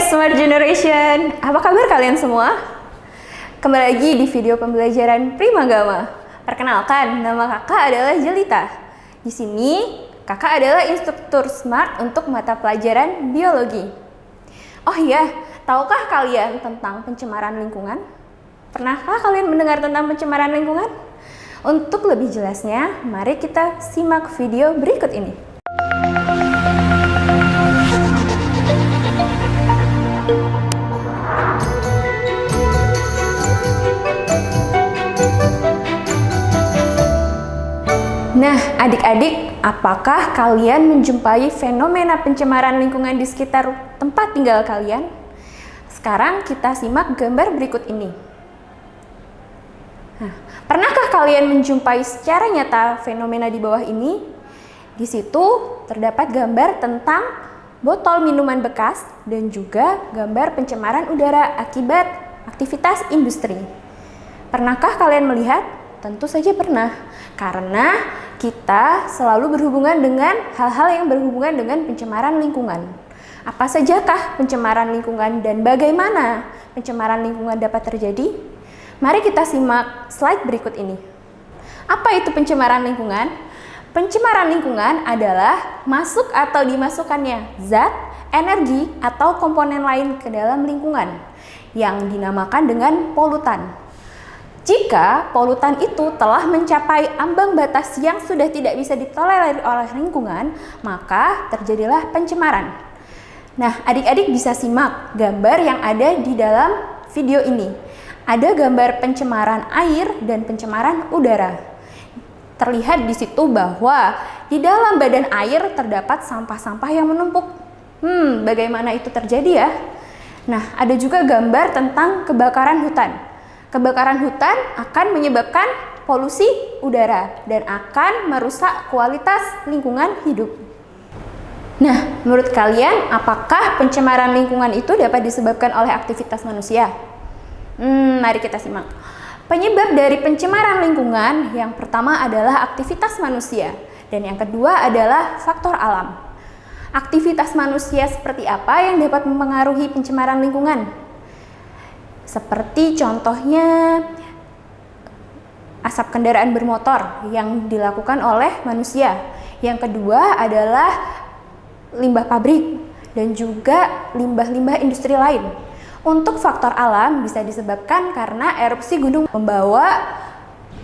Smart Generation, apa kabar kalian semua? Kembali lagi di video pembelajaran Primagama. Perkenalkan, nama kakak adalah Jelita. Di sini, kakak adalah instruktur Smart untuk mata pelajaran biologi. Oh iya, tahukah kalian tentang pencemaran lingkungan? Pernahkah kalian mendengar tentang pencemaran lingkungan? Untuk lebih jelasnya, mari kita simak video berikut ini. Nah, adik-adik, apakah kalian menjumpai fenomena pencemaran lingkungan di sekitar tempat tinggal kalian? Sekarang kita simak gambar berikut ini. Nah, pernahkah kalian menjumpai secara nyata fenomena di bawah ini? Di situ terdapat gambar tentang botol minuman bekas dan juga gambar pencemaran udara akibat aktivitas industri. Pernahkah kalian melihat? Tentu saja pernah, karena kita selalu berhubungan dengan hal-hal yang berhubungan dengan pencemaran lingkungan. Apa sajakah pencemaran lingkungan dan bagaimana pencemaran lingkungan dapat terjadi? Mari kita simak slide berikut ini. Apa itu pencemaran lingkungan? Pencemaran lingkungan adalah masuk atau dimasukkannya zat, energi, atau komponen lain ke dalam lingkungan yang dinamakan dengan polutan. Jika polutan itu telah mencapai ambang batas yang sudah tidak bisa ditolerir oleh lingkungan, maka terjadilah pencemaran. Nah, adik-adik bisa simak gambar yang ada di dalam video ini. Ada gambar pencemaran air dan pencemaran udara. Terlihat di situ bahwa di dalam badan air terdapat sampah-sampah yang menumpuk. Bagaimana itu terjadi ya? Nah, ada juga gambar tentang kebakaran hutan. Kebakaran hutan akan menyebabkan polusi udara dan akan merusak kualitas lingkungan hidup. Nah, menurut kalian, apakah pencemaran lingkungan itu dapat disebabkan oleh aktivitas manusia? Mari kita simak. Penyebab dari pencemaran lingkungan yang pertama adalah aktivitas manusia dan yang kedua adalah faktor alam. Aktivitas manusia seperti apa yang dapat mempengaruhi pencemaran lingkungan? Seperti contohnya asap kendaraan bermotor yang dilakukan oleh manusia. Yang kedua adalah limbah pabrik dan juga limbah-limbah industri lain. Untuk faktor alam bisa disebabkan karena erupsi gunung membawa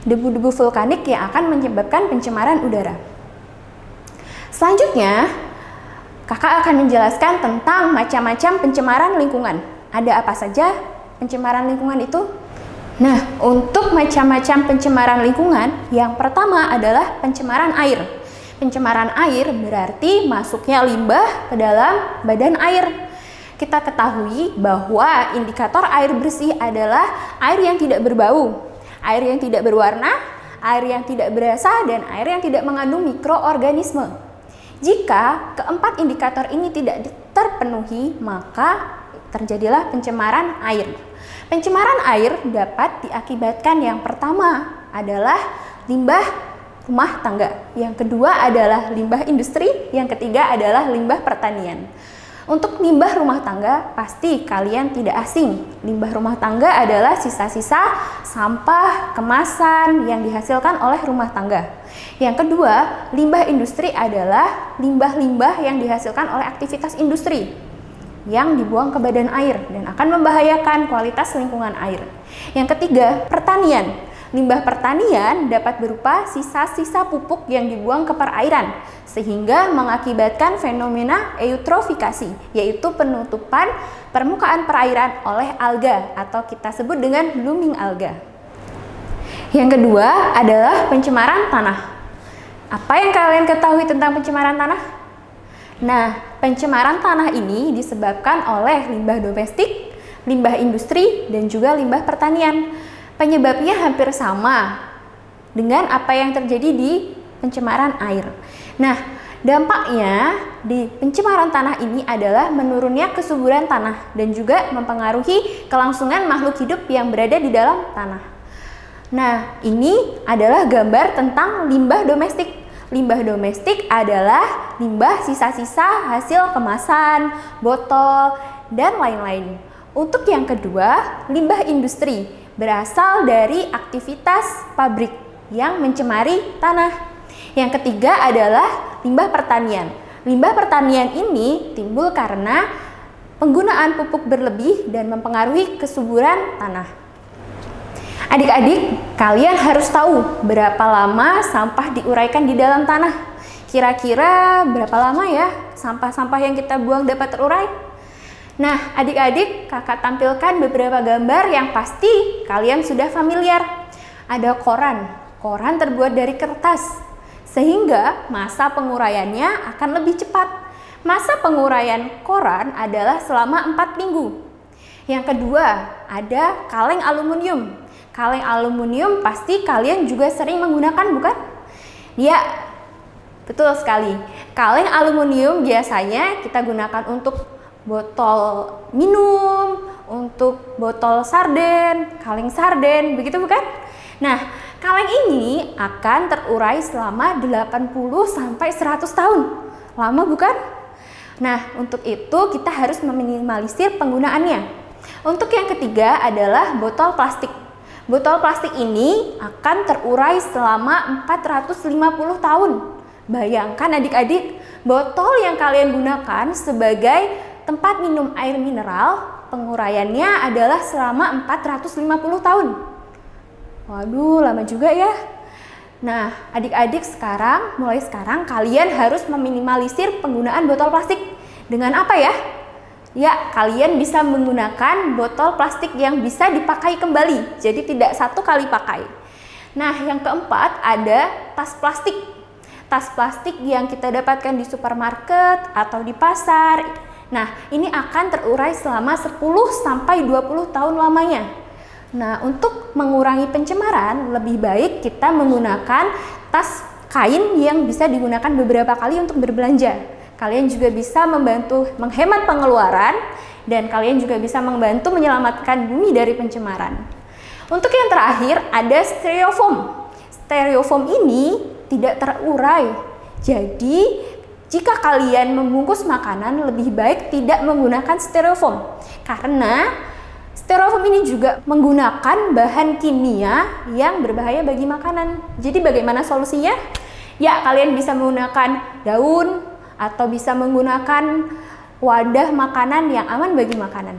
debu-debu vulkanik yang akan menyebabkan pencemaran udara. Selanjutnya, kakak akan menjelaskan tentang macam-macam pencemaran lingkungan. Ada apa saja pencemaran lingkungan itu? Nah, untuk macam-macam pencemaran lingkungan, yang pertama adalah pencemaran air. Pencemaran air berarti masuknya limbah ke dalam badan air. Kita ketahui bahwa indikator air bersih adalah air yang tidak berbau, air yang tidak berwarna, air yang tidak berasa, dan air yang tidak mengandung mikroorganisme. Jika keempat indikator ini tidak terpenuhi, maka terjadilah pencemaran air. Pencemaran air dapat diakibatkan yang pertama adalah limbah rumah tangga, yang kedua adalah limbah industri, yang ketiga adalah limbah pertanian. Untuk limbah rumah tangga, pasti kalian tidak asing. Limbah rumah tangga adalah sisa-sisa sampah kemasan yang dihasilkan oleh rumah tangga. Yang kedua, limbah industri adalah limbah-limbah yang dihasilkan oleh aktivitas industri yang dibuang ke badan air dan akan membahayakan kualitas lingkungan air. Yang ketiga, pertanian. Limbah pertanian dapat berupa sisa-sisa pupuk yang dibuang ke perairan sehingga mengakibatkan fenomena eutrofikasi, yaitu penutupan permukaan perairan oleh alga atau kita sebut dengan blooming alga. Yang kedua adalah pencemaran tanah. Apa yang kalian ketahui tentang pencemaran tanah? Nah, pencemaran tanah ini disebabkan oleh limbah domestik, limbah industri, dan juga limbah pertanian. Penyebabnya hampir sama dengan apa yang terjadi di pencemaran air. Nah, dampaknya di pencemaran tanah ini adalah menurunnya kesuburan tanah dan juga mempengaruhi kelangsungan makhluk hidup yang berada di dalam tanah. Nah, ini adalah gambar tentang limbah domestik. Limbah domestik adalah limbah sisa-sisa hasil kemasan, botol, dan lain-lain. Untuk yang kedua, limbah industri berasal dari aktivitas pabrik yang mencemari tanah. Yang ketiga adalah limbah pertanian. Limbah pertanian ini timbul karena penggunaan pupuk berlebih dan mempengaruhi kesuburan tanah. Adik-adik, kalian harus tahu berapa lama sampah diuraikan di dalam tanah. Kira-kira berapa lama ya sampah-sampah yang kita buang dapat terurai? Nah, adik-adik, kakak tampilkan beberapa gambar yang pasti kalian sudah familiar. Ada koran. Koran terbuat dari kertas, sehingga masa penguraiannya akan lebih cepat. Masa penguraian koran adalah selama 4 minggu. Yang kedua, ada kaleng aluminium. Kaleng aluminium pasti kalian juga sering menggunakan, bukan? Ya, betul sekali. Kaleng aluminium biasanya kita gunakan untuk botol minum, untuk botol sarden, kaleng sarden, begitu bukan? Nah, kaleng ini akan terurai selama 80-100 tahun. Lama bukan? Nah, untuk itu kita harus meminimalisir penggunaannya. Untuk yang ketiga adalah botol plastik. Botol plastik ini akan terurai selama 450 tahun. Bayangkan adik-adik, botol yang kalian gunakan sebagai tempat minum air mineral, penguraiannya adalah selama 450 tahun. Waduh, lama juga ya. Nah, adik-adik mulai sekarang kalian harus meminimalisir penggunaan botol plastik. Dengan apa ya? Ya, kalian bisa menggunakan botol plastik yang bisa dipakai kembali, jadi tidak satu kali pakai. Nah, yang keempat ada tas plastik. Tas plastik yang kita dapatkan di supermarket atau di pasar. Nah, ini akan terurai selama 10-20 tahun lamanya. Nah, untuk mengurangi pencemaran, lebih baik kita menggunakan tas kain yang bisa digunakan beberapa kali untuk berbelanja. Kalian juga bisa membantu menghemat pengeluaran dan kalian juga bisa membantu menyelamatkan bumi dari pencemaran. Untuk yang terakhir ada styrofoam. Styrofoam ini tidak terurai. Jadi, jika kalian membungkus makanan lebih baik tidak menggunakan styrofoam karena styrofoam ini juga menggunakan bahan kimia yang berbahaya bagi makanan. Jadi bagaimana solusinya? Ya, kalian bisa menggunakan daun atau bisa menggunakan wadah makanan yang aman bagi makanan.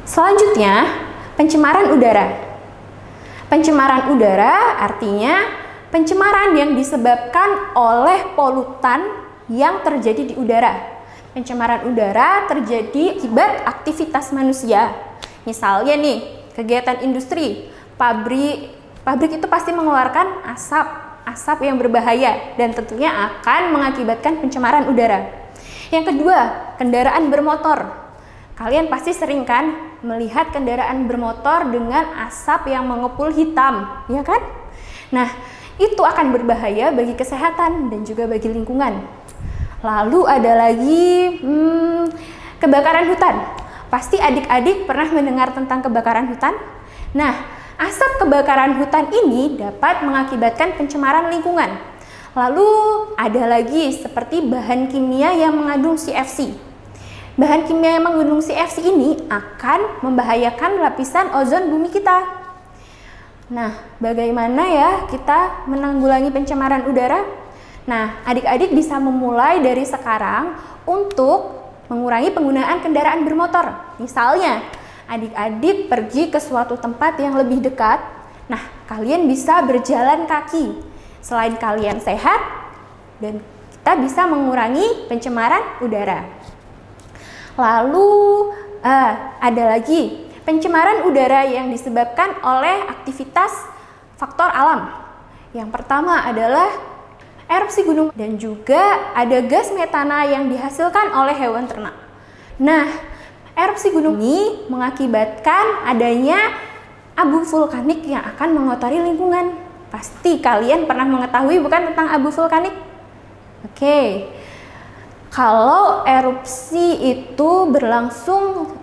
Selanjutnya, pencemaran udara. Pencemaran udara artinya pencemaran yang disebabkan oleh polutan yang terjadi di udara. Pencemaran udara terjadi akibat aktivitas manusia. Misalnya nih, kegiatan industri, pabrik itu pasti mengeluarkan asap yang berbahaya dan tentunya akan mengakibatkan pencemaran udara. Yang kedua, kendaraan bermotor. Kalian pasti sering kan melihat kendaraan bermotor dengan asap yang mengepul hitam, ya kan? Nah, itu akan berbahaya bagi kesehatan dan juga bagi lingkungan. Lalu ada lagi kebakaran hutan. Pasti adik-adik pernah mendengar tentang kebakaran hutan? Nah, asap kebakaran hutan ini dapat mengakibatkan pencemaran lingkungan. Lalu ada lagi seperti bahan kimia yang mengandung CFC. Bahan kimia yang mengandung CFC ini akan membahayakan lapisan ozon bumi kita. Nah, bagaimana ya kita menanggulangi pencemaran udara? Nah, adik-adik bisa memulai dari sekarang untuk mengurangi penggunaan kendaraan bermotor. Misalnya, adik-adik pergi ke suatu tempat yang lebih dekat. Nah, kalian bisa berjalan kaki. Selain kalian sehat, dan kita bisa mengurangi pencemaran udara. Lalu, ada lagi pencemaran udara yang disebabkan oleh aktivitas faktor alam. Yang pertama adalah erupsi gunung dan juga ada gas metana yang dihasilkan oleh hewan ternak. Nah, erupsi gunung ini mengakibatkan adanya abu vulkanik yang akan mengotori lingkungan. Pasti kalian pernah mengetahui bukan tentang abu vulkanik? Oke. Kalau erupsi itu berlangsung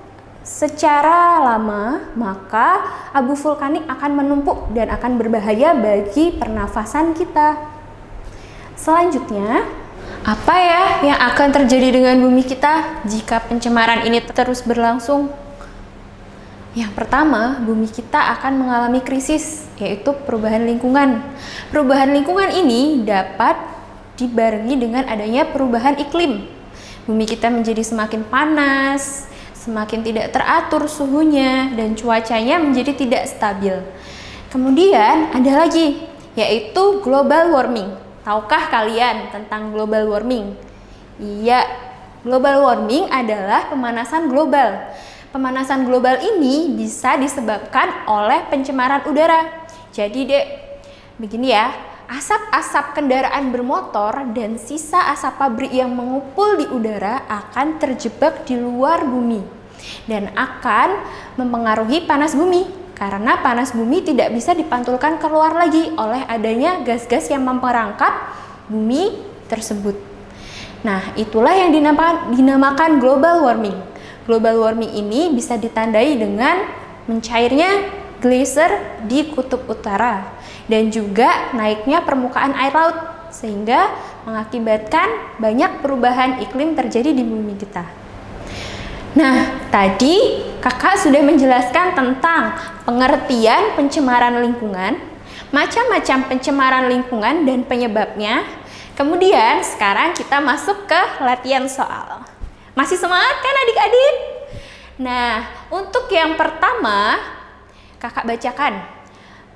secara lama, maka abu vulkanik akan menumpuk dan akan berbahaya bagi pernafasan kita. Selanjutnya, Apa ya yang akan terjadi dengan bumi kita jika pencemaran ini terus berlangsung? Yang pertama, bumi kita akan mengalami krisis, yaitu perubahan lingkungan. Perubahan lingkungan ini dapat dibarengi dengan adanya perubahan iklim. Bumi kita menjadi semakin panas, semakin tidak teratur suhunya, dan cuacanya menjadi tidak stabil. Kemudian ada lagi, yaitu global warming. Tahukah kalian tentang global warming? Iya, global warming adalah pemanasan global. Pemanasan global ini bisa disebabkan oleh pencemaran udara. Jadi dek, begini ya, asap-asap kendaraan bermotor dan sisa asap pabrik yang mengupul di udara akan terjebak di luar bumi dan akan mempengaruhi panas bumi, karena panas bumi tidak bisa dipantulkan keluar lagi oleh adanya gas-gas yang memperangkap bumi tersebut. Nah, itulah yang dinamakan global warming. Global warming ini bisa ditandai dengan mencairnya glacier di kutub utara dan juga naiknya permukaan air laut, sehingga mengakibatkan banyak perubahan iklim terjadi di bumi kita. Nah, tadi kakak sudah menjelaskan tentang pengertian pencemaran lingkungan, macam-macam pencemaran lingkungan dan penyebabnya. Kemudian sekarang kita masuk ke latihan soal. Masih semangat kan adik-adik? Nah, untuk yang pertama, kakak bacakan.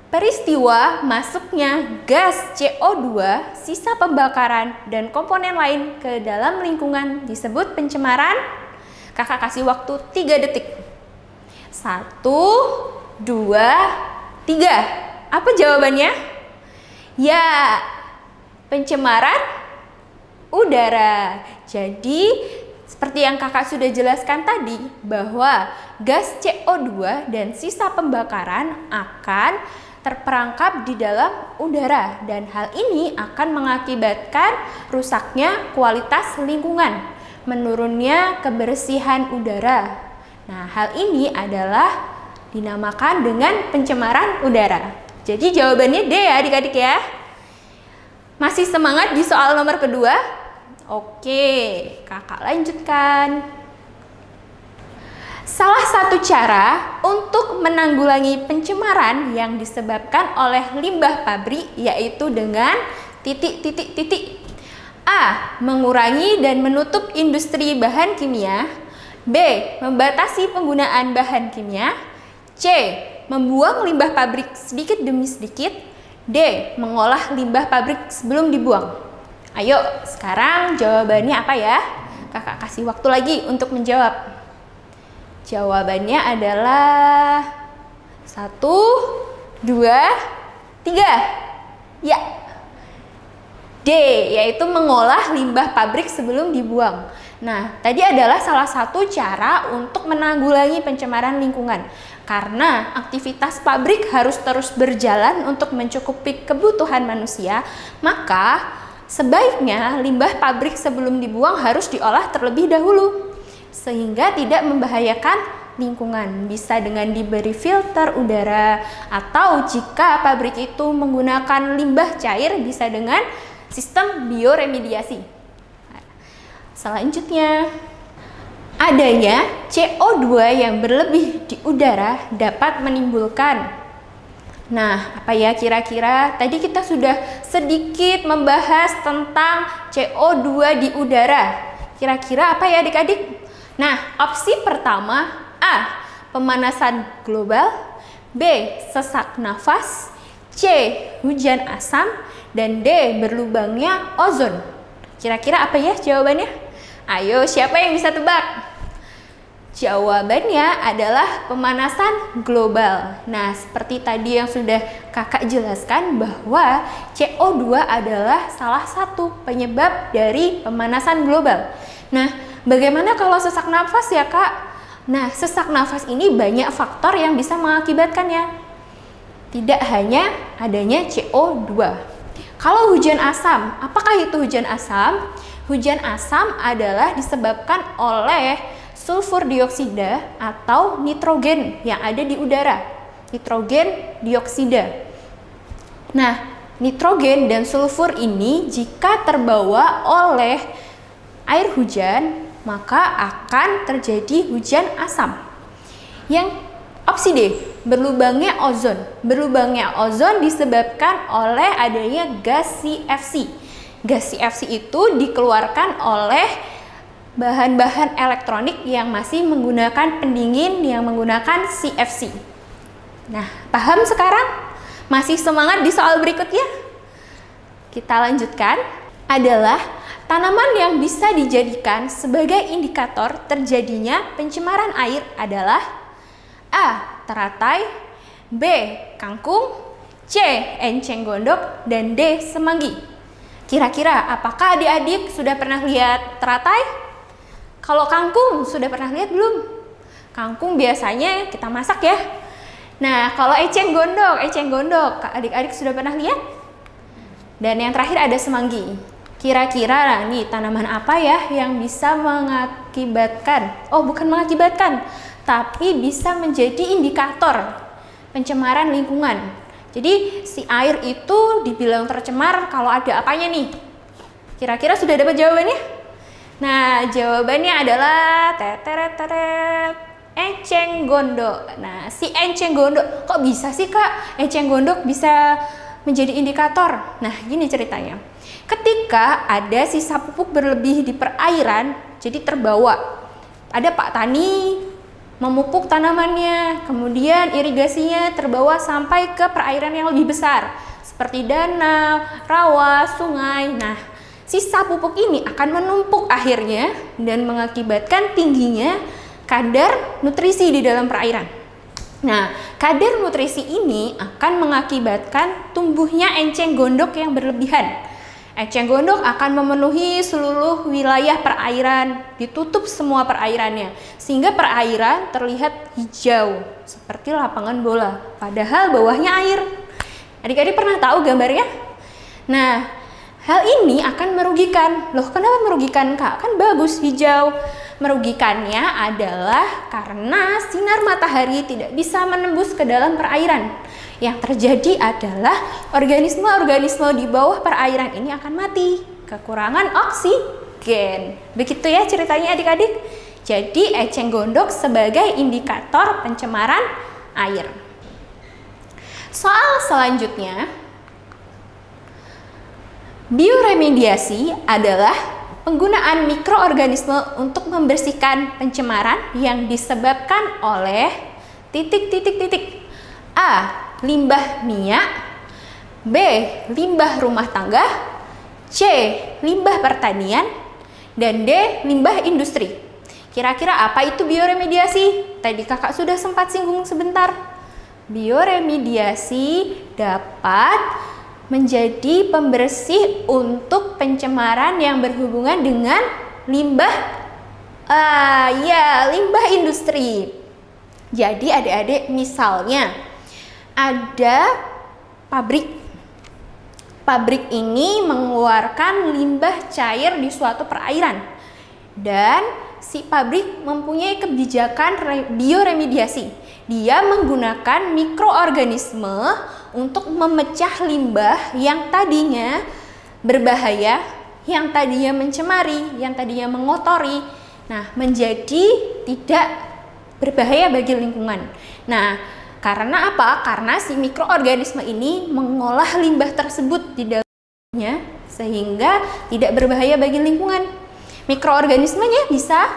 Peristiwa masuknya gas CO2, sisa pembakaran, dan komponen lain ke dalam lingkungan disebut pencemaran. Kakak kasih waktu 3 detik. 1, 2, 3. Apa jawabannya? Ya, pencemaran udara. Jadi, seperti yang kakak sudah jelaskan tadi, bahwa gas CO2 dan sisa pembakaran akan terperangkap di dalam udara, dan hal ini akan mengakibatkan rusaknya kualitas lingkungan, menurunnya kebersihan udara. Nah, hal ini adalah dinamakan dengan pencemaran udara. Jadi jawabannya D ya adik-adik ya. Masih semangat di soal nomor kedua? Oke, kakak lanjutkan. Salah satu cara untuk menanggulangi pencemaran yang disebabkan oleh limbah pabrik yaitu dengan titik-titik-titik. A. Mengurangi dan menutup industri bahan kimia. B. Membatasi penggunaan bahan kimia. C. Membuang limbah pabrik sedikit demi sedikit. D. Mengolah limbah pabrik sebelum dibuang. Ayo, sekarang jawabannya apa ya? Kakak kasih waktu lagi untuk menjawab. Jawabannya adalah 1, 2, 3. Ya, D, yaitu mengolah limbah pabrik sebelum dibuang. Nah, tadi adalah salah satu cara untuk menanggulangi pencemaran lingkungan. Karena aktivitas pabrik harus terus berjalan untuk mencukupi kebutuhan manusia, maka sebaiknya limbah pabrik sebelum dibuang harus diolah terlebih dahulu, sehingga tidak membahayakan lingkungan. Bisa dengan diberi filter udara, atau jika pabrik itu menggunakan limbah cair, bisa dengan sistem bioremediasi. Selanjutnya, adanya CO2 yang berlebih di udara dapat menimbulkan. Nah, apa ya kira-kira? Tadi kita sudah sedikit membahas tentang CO2 di udara. Kira-kira apa ya adik-adik? Nah, opsi pertama A. Pemanasan global. B. Sesak nafas. C. Hujan asam. Dan D. Berlubangnya ozon. Kira-kira apa ya jawabannya? Ayo, siapa yang bisa tebak? Jawabannya adalah pemanasan global. Nah, seperti tadi yang sudah kakak jelaskan bahwa CO2 adalah salah satu penyebab dari pemanasan global. Nah, bagaimana kalau sesak nafas ya kak? Nah, sesak nafas ini banyak faktor yang bisa mengakibatkannya. Tidak hanya adanya CO2. Kalau hujan asam, apakah itu hujan asam? Hujan asam adalah disebabkan oleh sulfur dioksida atau nitrogen yang ada di udara. Nitrogen dioksida. Nah, nitrogen dan sulfur ini jika terbawa oleh air hujan, maka akan terjadi hujan asam. Yang opsi D, berlubangnya ozon. Berlubangnya ozon disebabkan oleh adanya gas CFC. Gas CFC itu dikeluarkan oleh bahan-bahan elektronik yang masih menggunakan pendingin yang menggunakan CFC. Nah, paham sekarang? Masih semangat di soal berikutnya? Kita lanjutkan. Adalah tanaman yang bisa dijadikan sebagai indikator terjadinya pencemaran air adalah A. Teratai, B. Kangkung, C. Enceng gondok, dan D. Semanggi. Kira-kira apakah adik-adik sudah pernah lihat teratai? Kalau kangkung sudah pernah lihat belum? Kangkung biasanya kita masak ya. Nah, kalau eceng gondok, adik-adik sudah pernah lihat? Dan yang terakhir ada semanggi. Kira-kira nih tanaman apa ya yang bisa mengakibatkan, bukan mengakibatkan, tapi bisa menjadi indikator pencemaran lingkungan. Jadi si air itu dibilang tercemar kalau ada apanya nih? Kira-kira sudah dapat jawabannya? Nah, jawabannya adalah enceng gondok. Nah, si enceng gondok, kok bisa sih Kak enceng gondok bisa menjadi indikator? Nah, gini ceritanya. Ketika ada sisa pupuk berlebih di perairan, jadi terbawa. Ada Pak Tani memupuk tanamannya, kemudian irigasinya terbawa sampai ke perairan yang lebih besar, seperti danau, rawa, sungai. Nah, sisa pupuk ini akan menumpuk akhirnya dan mengakibatkan tingginya kadar nutrisi di dalam perairan. Nah, kadar nutrisi ini akan mengakibatkan tumbuhnya enceng gondok yang berlebihan. Enceng gondok akan memenuhi seluruh wilayah perairan, ditutup semua perairannya, sehingga perairan terlihat hijau seperti lapangan bola, padahal bawahnya air. Adik-adik pernah tahu gambarnya? Nah, hal ini akan merugikan. Loh, kenapa merugikan Kak? Kan bagus hijau. Merugikannya adalah karena sinar matahari tidak bisa menembus ke dalam perairan. Yang terjadi adalah organisme-organisme di bawah perairan ini akan mati, kekurangan oksigen. Begitu ya ceritanya adik-adik. Jadi eceng gondok sebagai indikator pencemaran air. Soal selanjutnya, bioremediasi adalah penggunaan mikroorganisme untuk membersihkan pencemaran yang disebabkan oleh A. Limbah minyak, B. Limbah rumah tangga, C. Limbah pertanian, dan D. Limbah industri. Kira-kira apa itu bioremediasi? Tadi kakak sudah sempat singgung sebentar. Bioremediasi dapat menjadi pembersih untuk pencemaran yang berhubungan dengan limbah limbah industri. Jadi adik-adik, misalnya ada pabrik ini mengeluarkan limbah cair di suatu perairan dan si pabrik mempunyai kebijakan bioremediasi. Dia menggunakan mikroorganisme untuk memecah limbah yang tadinya berbahaya, yang tadinya mencemari, yang tadinya mengotori, menjadi tidak berbahaya bagi lingkungan. Nah, karena apa? Karena si mikroorganisme ini mengolah limbah tersebut di dalamnya sehingga tidak berbahaya bagi lingkungan. Mikroorganismenya bisa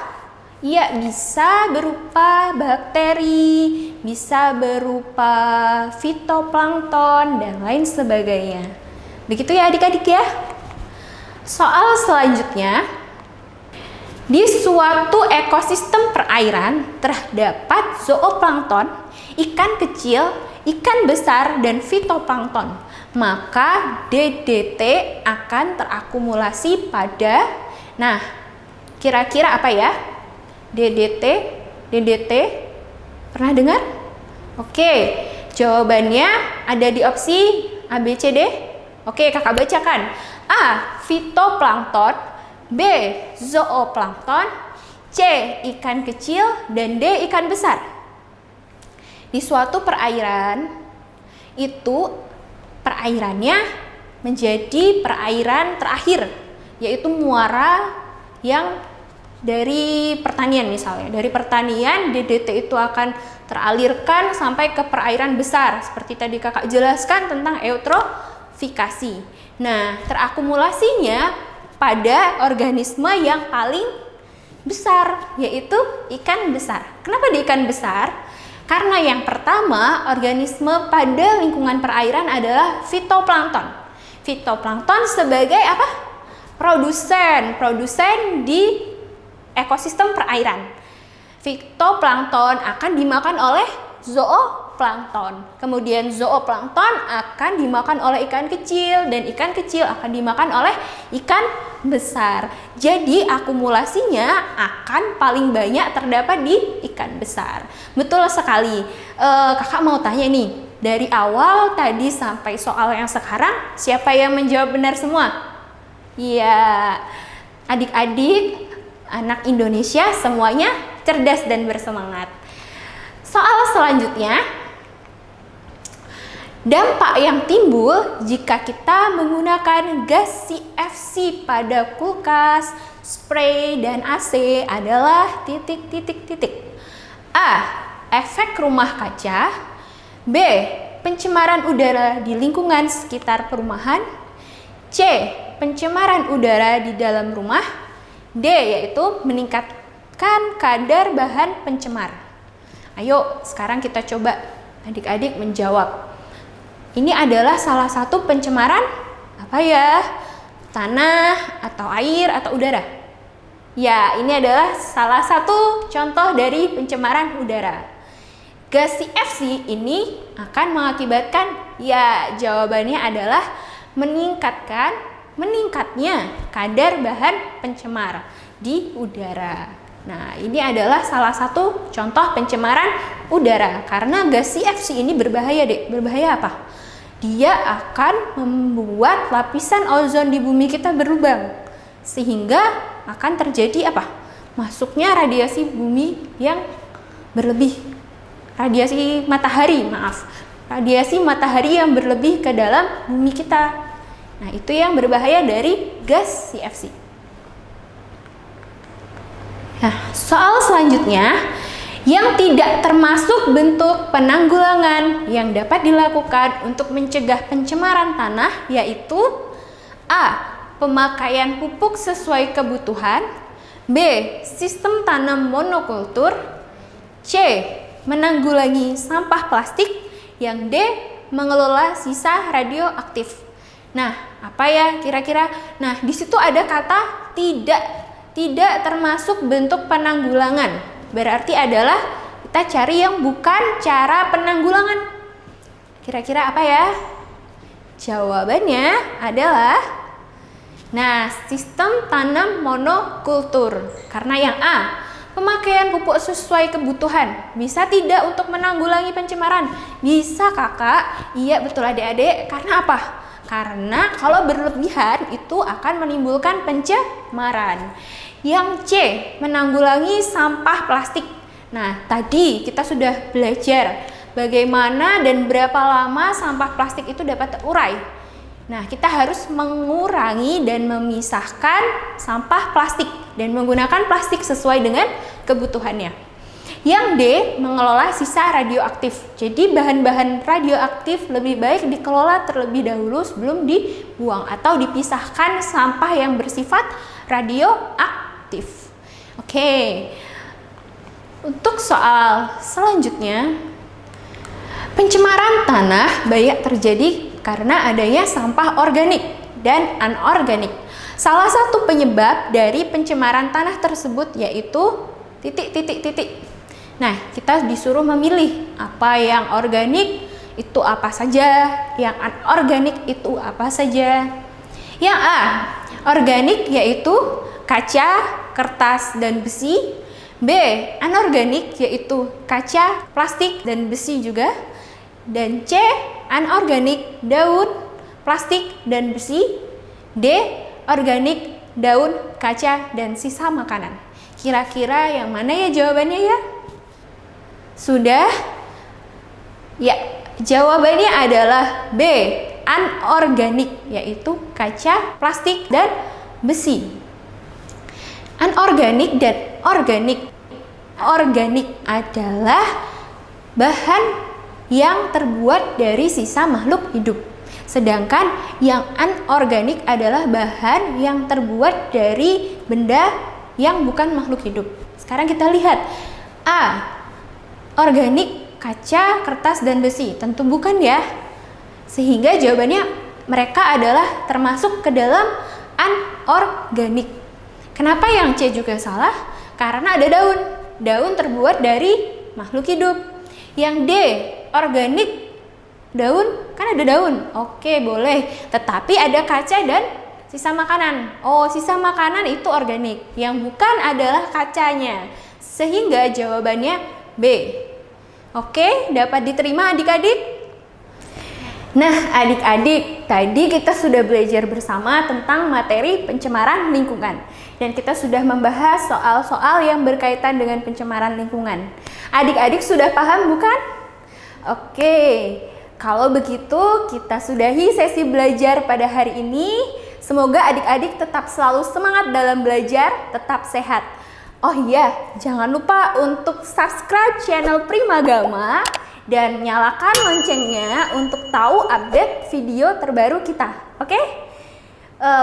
berupa bakteri, bisa berupa fitoplankton, dan lain sebagainya. Begitu ya adik-adik ya. Soal selanjutnya, di suatu ekosistem perairan terdapat zooplankton, ikan kecil, ikan besar, dan fitoplankton. Maka DDT akan terakumulasi pada, kira-kira apa ya? DDT, pernah dengar? Oke, jawabannya ada di opsi A, B, C, D. Oke, kakak bacakan. A. Fitoplankton, B. Zooplankton, C. Ikan kecil, dan D. Ikan besar. Di suatu perairan, itu perairannya menjadi perairan terakhir, yaitu muara yang dari pertanian misalnya. Dari pertanian, DDT itu akan teralirkan sampai ke perairan besar. Seperti tadi kakak jelaskan tentang eutrofikasi. Nah, terakumulasinya pada organisme yang paling besar, yaitu ikan besar. Kenapa di ikan besar? Karena yang pertama, organisme pada lingkungan perairan adalah fitoplankton. Fitoplankton sebagai apa? Produsen di ekosistem perairan. Fitoplankton akan dimakan oleh zooplankton. Kemudian zooplankton akan dimakan oleh ikan kecil dan ikan kecil akan dimakan oleh ikan besar. Jadi akumulasinya akan paling banyak terdapat di ikan besar. Betul sekali. Kakak mau tanya nih, dari awal tadi sampai soal yang sekarang, siapa yang menjawab benar semua? Ya, adik-adik anak Indonesia semuanya cerdas dan bersemangat. Soal selanjutnya, dampak yang timbul jika kita menggunakan gas CFC pada kulkas, spray, dan AC adalah titik-titik-titik. A. Efek rumah kaca. B. Pencemaran udara di lingkungan sekitar perumahan. C. Pencemaran udara di dalam rumah. D. Yaitu meningkatkan kadar bahan pencemar. Ayo, sekarang kita coba adik-adik menjawab. Ini adalah salah satu pencemaran apa ya? Tanah, atau air, atau udara? Ya, ini adalah salah satu contoh dari pencemaran udara. Gas CFC ini akan mengakibatkan, ya jawabannya adalah meningkatnya kadar bahan pencemar di udara. Nah, ini adalah salah satu contoh pencemaran udara. Karena gas CFC ini berbahaya, Dek. Berbahaya apa? Dia akan membuat lapisan ozon di bumi kita berlubang. Sehingga akan terjadi apa? Masuknya radiasi bumi yang berlebih. Radiasi matahari yang berlebih ke dalam bumi kita. Nah, itu yang berbahaya dari gas CFC. Nah, soal selanjutnya, yang tidak termasuk bentuk penanggulangan yang dapat dilakukan untuk mencegah pencemaran tanah yaitu A. Pemakaian pupuk sesuai kebutuhan. B. Sistem tanam monokultur. C. Menanggulangi sampah plastik. Yang D. Mengelola sisa radioaktif. Nah, apa ya kira-kira? Nah, di situ ada kata tidak termasuk bentuk penanggulangan. Berarti adalah kita cari yang bukan cara penanggulangan. Kira-kira apa ya? Jawabannya adalah sistem tanam monokultur. Karena yang A, pemakaian pupuk sesuai kebutuhan. Bisa tidak untuk menanggulangi pencemaran? Bisa, Kakak. Iya, betul adik-adik. Karena apa? Karena kalau berlebihan itu akan menimbulkan pencemaran. Yang C, menanggulangi sampah plastik. Nah, tadi kita sudah belajar bagaimana dan berapa lama sampah plastik itu dapat terurai. Nah, kita harus mengurangi dan memisahkan sampah plastik dan menggunakan plastik sesuai dengan kebutuhannya. Yang D, mengelola sisa radioaktif. Jadi bahan-bahan radioaktif lebih baik dikelola terlebih dahulu sebelum dibuang atau dipisahkan sampah yang bersifat radioaktif. Oke. Untuk soal selanjutnya, pencemaran tanah banyak terjadi karena adanya sampah organik dan anorganik. Salah satu penyebab dari pencemaran tanah tersebut yaitu titik-titik-titik. Nah, kita disuruh memilih apa yang organik itu apa saja, yang anorganik itu apa saja. Yang A, organik yaitu kaca, kertas, dan besi. B, anorganik yaitu kaca, plastik, dan besi juga. Dan C, anorganik, daun, plastik, dan besi. D, organik, daun, kaca, dan sisa makanan. Kira-kira yang mana ya jawabannya ya? Sudah? Ya, jawabannya adalah B, anorganik, yaitu kaca, plastik, dan besi. Anorganik dan organik. Organik adalah bahan yang terbuat dari sisa makhluk hidup. Sedangkan yang anorganik adalah bahan yang terbuat dari benda yang bukan makhluk hidup. Sekarang kita lihat. A. Organik, kaca, kertas, dan besi. Tentu bukan ya. Sehingga jawabannya mereka adalah termasuk ke dalam anorganik. Kenapa yang C juga salah? Karena ada daun. Daun terbuat dari makhluk hidup. Yang D. Organik, daun, kan ada daun. Oke, boleh. Tetapi ada kaca dan sisa makanan. Oh, sisa makanan itu organik. Yang bukan adalah kacanya. Sehingga jawabannya B. Oke, dapat diterima adik-adik? Nah, adik-adik, tadi kita sudah belajar bersama tentang materi pencemaran lingkungan. Dan kita sudah membahas soal-soal yang berkaitan dengan pencemaran lingkungan. Adik-adik sudah paham bukan? Oke, kalau begitu kita sudahi sesi belajar pada hari ini. Semoga adik-adik tetap selalu semangat dalam belajar, tetap sehat. Oh iya, jangan lupa untuk subscribe channel Primagama dan nyalakan loncengnya untuk tahu update video terbaru kita. Oke?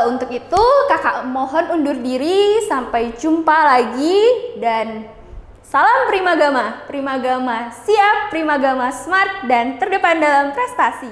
Untuk itu kakak mohon undur diri, sampai jumpa lagi dan salam Primagama. Primagama siap, Primagama smart dan terdepan dalam prestasi.